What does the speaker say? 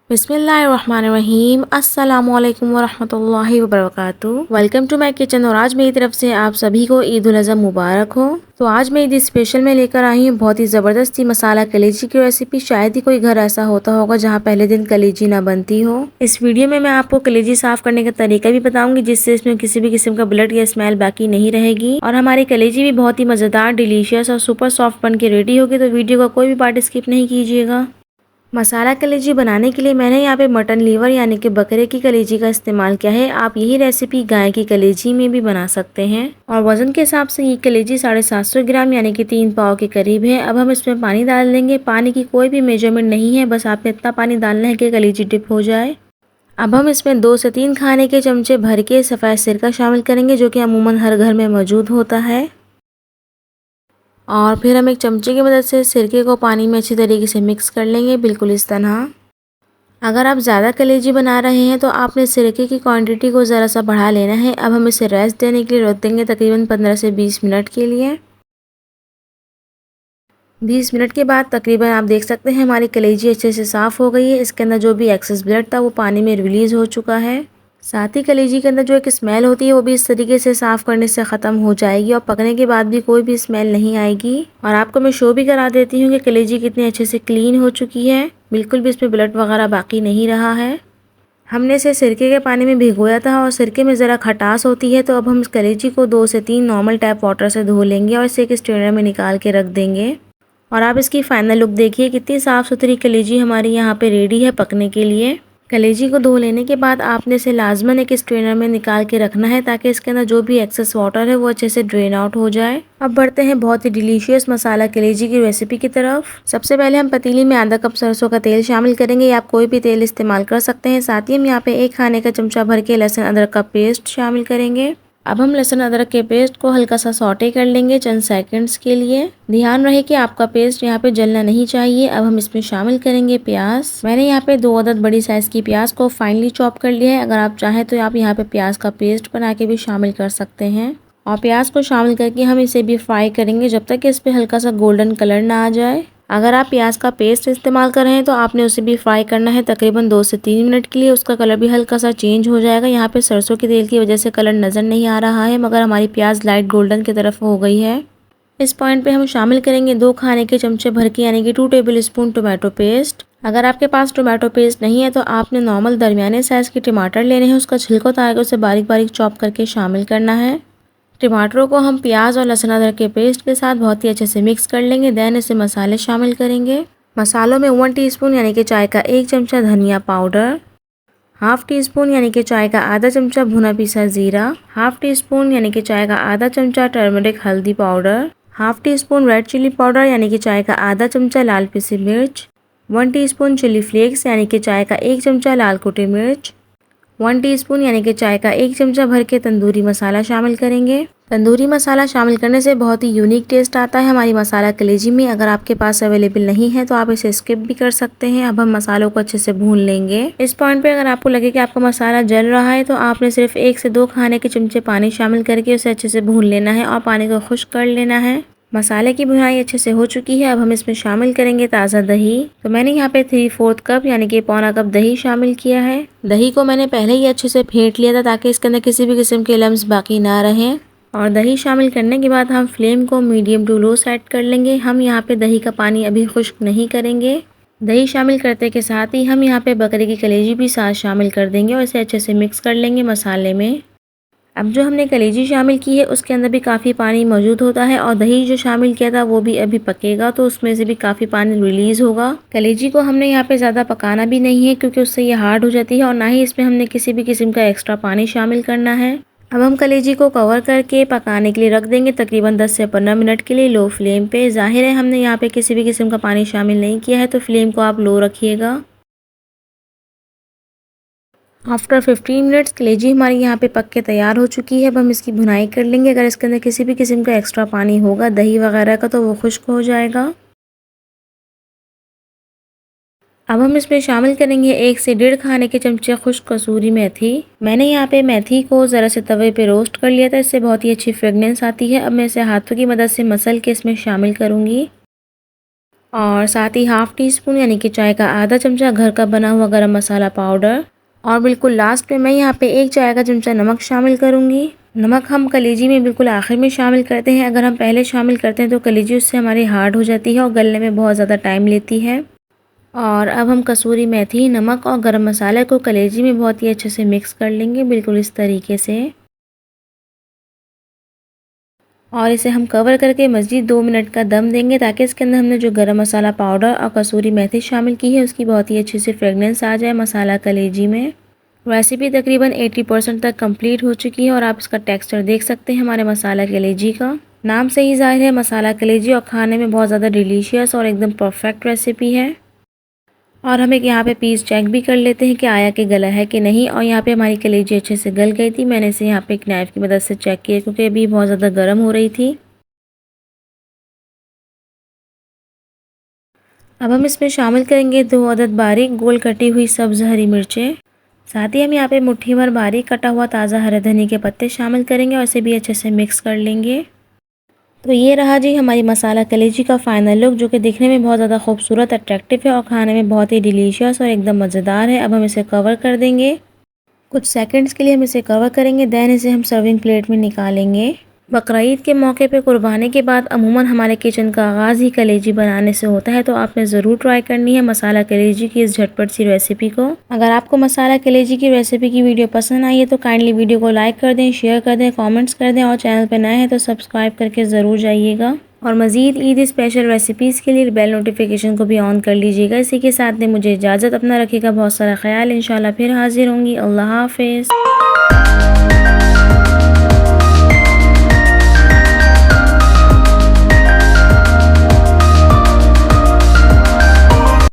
बिस्मिल्लाहिर्रहमानिर्रहीम अस्सलामुअलैकुम वरहमतुल्लाहि वबरकातुहू। वेलकम टू माय किचन और आज मेरी तरफ से आप सभी को ईद उल अज़हा मुबारक हो। तो आज मैं ईद स्पेशल में लेकर आई हूँ बहुत ही ज़बरदस्ती मसाला कलेजी की रेसिपी। शायद ही कोई घर ऐसा होता होगा जहाँ पहले दिन कलेजी ना बनती हो। इस वीडियो में मैं आपको कलेजी साफ करने का तरीका भी बताऊंगी जिससे इसमें किसी भी किस्म का ब्लड या स्मेल बाकी नहीं रहेगी और हमारी कलेजी भी बहुत ही मज़ेदार, डिलीशियस और सुपर सॉफ्ट बन के रेडी होगी। तो वीडियो का कोई भी पार्ट स्किप नहीं कीजिएगा। मसाला कलेजी बनाने के लिए मैंने यहाँ पे मटन लीवर यानी कि बकरे की कलेजी का इस्तेमाल किया है। आप यही रेसिपी गाय की कलेजी में भी बना सकते हैं। और वजन के हिसाब से ये कलेजी 750 ग्राम यानी कि 3 पाव के करीब है। अब हम इसमें पानी डाल देंगे। पानी की कोई भी मेजरमेंट नहीं है, बस आपने इतना पानी डालना है कि कलेजी डिप हो जाए। अब हम इसमें 2 से 3 खाने के चमचे भर के सफ़ेद सिरका शामिल करेंगे जो कि अमूमन हर घर में मौजूद होता है। और फिर हम एक चमचे की मदद से सिरके को पानी में अच्छी तरीके से मिक्स कर लेंगे, बिल्कुल इस तरह। अगर आप ज़्यादा कलेजी बना रहे हैं तो आपने सिरके की क्वांटिटी को ज़रा सा बढ़ा लेना है। अब हम इसे रेस्ट देने के लिए रख देंगे तकरीबन 15 से 20 मिनट के लिए। 20 मिनट के बाद तकरीबन आप देख सकते हैं हमारी कलेजी अच्छे से साफ़ हो गई है। इसके अंदर जो भी एक्सेस ब्लड था वो पानी में रिलीज़ हो चुका है। साथ ही कलेजी के अंदर जो एक स्मेल होती है वो भी इस तरीके से साफ़ करने से ख़त्म हो जाएगी और पकने के बाद भी कोई भी स्मेल नहीं आएगी। और आपको मैं शो भी करा देती हूँ कि कलेजी कितनी अच्छे से क्लीन हो चुकी है, बिल्कुल भी इसमें ब्लड वगैरह बाकी नहीं रहा है। हमने इसे सिरके के पानी में भिगोया था और सिरके में ज़रा खटास होती है, तो अब हम इस कलेजी को 2 से 3 नॉर्मल टैप वाटर से धो लेंगे और इसे एक स्ट्रेनर में निकाल के रख देंगे। और आप इसकी फाइनल लुक देखिए, कितनी साफ़ सुथरी कलेजी हमारी यहाँ पे रेडी है पकने के लिए। कलेजी को धो लेने के बाद आपने इसे लाजमन एक स्ट्रेनर में निकाल के रखना है ताकि इसके अंदर जो भी एक्सेस वाटर है वो अच्छे से ड्रेन आउट हो जाए। अब बढ़ते हैं बहुत ही डिलीशियस मसाला कलेजी की रेसिपी की तरफ। सबसे पहले हम पतीली में आधा कप सरसों का तेल शामिल करेंगे, या आप कोई भी तेल इस्तेमाल कर सकते हैं। साथ ही हम यहाँ पे 1 खाने का चमचा भर के लहसुन अदरक का पेस्ट शामिल करेंगे। अब हम लहसुन अदरक के पेस्ट को हल्का सा सौटे कर लेंगे चंद सेकंड्स के लिए। ध्यान रहे कि आपका पेस्ट यहाँ पे जलना नहीं चाहिए। अब हम इसमें शामिल करेंगे प्याज। मैंने यहाँ पे 2 अदद बड़ी साइज की प्याज को फाइनली चॉप कर लिया है। अगर आप चाहें तो आप यहाँ पे प्याज का पेस्ट बना के भी शामिल कर सकते हैं। और प्याज को शामिल करके हम इसे भी फ्राई करेंगे जब तक कि इस पे हल्का सा गोल्डन कलर ना आ जाए। अगर आप प्याज का पेस्ट इस्तेमाल कर रहे हैं तो आपने उसे भी फ्राई करना है तकरीबन 2 से 3 मिनट के लिए। उसका कलर भी हल्का सा चेंज हो जाएगा। यहाँ पे सरसों के तेल की वजह से कलर नज़र नहीं आ रहा है, मगर हमारी प्याज लाइट गोल्डन की तरफ हो गई है। इस पॉइंट पे हम शामिल करेंगे 2 खाने के चमचे भर के यानी कि 2 टेबल स्पून टोमेटो पेस्ट। अगर आपके पास टोमेटो पेस्ट नहीं है तो आपने नॉर्मल दरमियाने साइज़ के टमाटर लेने हैं, उसका छिलका उतार के उसे बारीक बारीक चॉप करके शामिल करना है। टमाटरों को हम प्याज और लहसुन अदरक के पेस्ट के साथ बहुत ही अच्छे से मिक्स कर लेंगे। देन इसे मसाले शामिल करेंगे। मसालों में 1 टीस्पून यानी कि चाय का 1 चमचा धनिया पाउडर, हाफ टी स्पून यानी कि चाय का आधा चमचा भुना पिसा जीरा, हाफ टी स्पून यानी कि चाय का आधा चमचा टर्मरिक हल्दी powder, half teaspoon red chili powder यानी कि चाय का आधा चमचा लाल पिसी मिर्च, 1 टीस्पून चिली फ्लेक्स यानी कि चाय का 1 चमचा लाल कुटी मिर्च, 1 टीस्पून यानी कि चाय का 1 चमचा भर के तंदूरी मसाला शामिल करेंगे। तंदूरी मसाला शामिल करने से बहुत ही यूनिक टेस्ट आता है हमारी मसाला कलेजी में। अगर आपके पास अवेलेबल नहीं है तो आप इसे स्किप भी कर सकते हैं। अब हम मसालों को अच्छे से भून लेंगे। इस पॉइंट पे अगर आपको लगे कि आपका मसाला जल रहा है तो आपने सिर्फ 1 से 2 खाने के चमचे पानी शामिल करके उसे अच्छे से भून लेना है और पानी को खुश्क कर लेना है। मसाले की भुनाई अच्छे से हो चुकी है। अब हम इसमें शामिल करेंगे ताज़ा दही। तो मैंने यहाँ पे 3/4 कप यानी कि पौना कप दही शामिल किया है। दही को मैंने पहले ही अच्छे से फेंट लिया था ताकि इसके अंदर किसी भी किस्म के लम्स बाकी ना रहें। और दही शामिल करने के बाद हम फ्लेम को मीडियम टू लो सेट कर लेंगे। हम यहाँ पे दही का पानी अभी खुश्क नहीं करेंगे। दही शामिल करते के साथ ही हम यहाँ पे बकरे की कलेजी भी साथ शामिल कर देंगे और इसे अच्छे से मिक्स कर लेंगे मसाले में। अब जो हमने कलेजी शामिल की है उसके अंदर भी काफ़ी पानी मौजूद होता है और दही जो शामिल किया था वो भी अभी पकेगा, तो उसमें से भी काफ़ी पानी रिलीज़ होगा। कलेजी को हमने यहाँ पे ज़्यादा पकाना भी नहीं है क्योंकि उससे ये हार्ड हो जाती है, और ना ही इसमें हमने किसी भी किस्म का एक्स्ट्रा पानी शामिल करना है। अब हम कलेजी को कवर करके पकाने के लिए रख देंगे तकरीबन 10 से 15 मिनट के लिए लो फ्लेम पे। ज़ाहिर है हमने यहाँ पे किसी भी किस्म का पानी शामिल नहीं किया है, तो फ्लेम को आप लो रखिएगा। आफ्टर 15 मिनट्स कलेजी हमारी यहाँ पे पक के तैयार हो चुकी है। अब हम इसकी भुनाई कर लेंगे। अगर इसके अंदर किसी भी किस्म का एक्स्ट्रा पानी होगा दही वगैरह का तो वो खुश्क हो जाएगा। अब हम इसमें शामिल करेंगे 1 से 1.5 खाने के चमचे खुश्क कसूरी मेथी। मैंने यहाँ पे मेथी को ज़रा से तवे पे रोस्ट कर लिया था, इससे बहुत ही अच्छी फ्रेगनेंस आती है। अब मैं इसे हाथों की मदद से मसल के इसमें शामिल करूँगी। और साथ ही हाफ़ टी स्पून यानी कि चाय का आधा चमचा घर का बना हुआ गरम मसाला पाउडर, और बिल्कुल लास्ट में मैं यहाँ पे 1 चाय का चमचा नमक शामिल करूँगी। नमक हम कलेजी में बिल्कुल आखिर में शामिल करते हैं। अगर हम पहले शामिल करते हैं तो कलेजी उससे हमारी हार्ड हो जाती है और गलने में बहुत ज़्यादा टाइम लेती है। और अब हम कसूरी मेथी, नमक और गरम मसाले को कलेजी में बहुत ही अच्छे से मिक्स कर लेंगे, बिल्कुल इस तरीके से। और इसे हम कवर करके मज़ीद 2 मिनट का दम देंगे ताकि इसके अंदर हमने जो गरम मसाला पाउडर और कसूरी मेथी शामिल की है उसकी बहुत ही अच्छी सी फ्रेगनेंस आ जाए मसाला कलेजी में। रेसिपी तकरीबन 80% तक कंप्लीट हो चुकी है और आप इसका टेक्सचर देख सकते हैं हमारे मसाला कलेजी का। नाम से ही ज़ाहिर है मसाला कलेजी और खाने में बहुत ज़्यादा डिलीशियस और एकदम परफेक्ट रेसिपी है। और हम एक यहाँ पे पीस चेक भी कर लेते हैं कि आया कि गला है कि नहीं। और यहाँ पे हमारी कलेजी अच्छे से गल गई थी। मैंने इसे यहाँ पे एक नाइफ़ की मदद से चेक किया क्योंकि अभी बहुत ज़्यादा गर्म हो रही थी। अब हम इसमें शामिल करेंगे 2 अदद बारीक गोल कटी हुई सब्ज़ हरी मिर्चें। साथ ही हम यहाँ पे मुट्ठी भर बारीक कटा हुआ ताज़ा हरे धनिया के पत्ते शामिल करेंगे और इसे भी अच्छे से मिक्स कर लेंगे। तो ये रहा जी हमारी मसाला कलेजी का फ़ाइनल लुक, जो कि दिखने में बहुत ज़्यादा खूबसूरत अट्रैक्टिव है और खाने में बहुत ही डिलीशियस और एकदम मज़ेदार है। अब हम इसे कवर कर देंगे। कुछ सेकंड्स के लिए हम इसे कवर करेंगे, दैन इसे हम सर्विंग प्लेट में निकालेंगे। बकरीद के मौके पे कुर्बानी के बाद अमूमन हमारे किचन का आगाज़ ही कलेजी बनाने से होता है, तो आपने ज़रूर ट्राई करनी है मसाला कलेजी की इस झटपट सी रेसिपी को। अगर आपको मसाला कलेजी की रेसिपी की वीडियो पसंद आई है तो काइंडली वीडियो को लाइक कर दें, शेयर कर दें, कमेंट्स कर दें और चैनल पर नए हैं तो सब्सक्राइब करके ज़रूर जाइएगा। और मज़ीद ईद स्पेशल रेसिपीज़ के लिए बेल नोटिफिकेशन को भी ऑन कर लीजिएगा। इसी के साथ में मुझे इजाज़त, अपना रखिएगा बहुत सारा ख्याल। इंशाल्लाह फिर हाजिर होंगी। अल्लाह हाफ़िज़।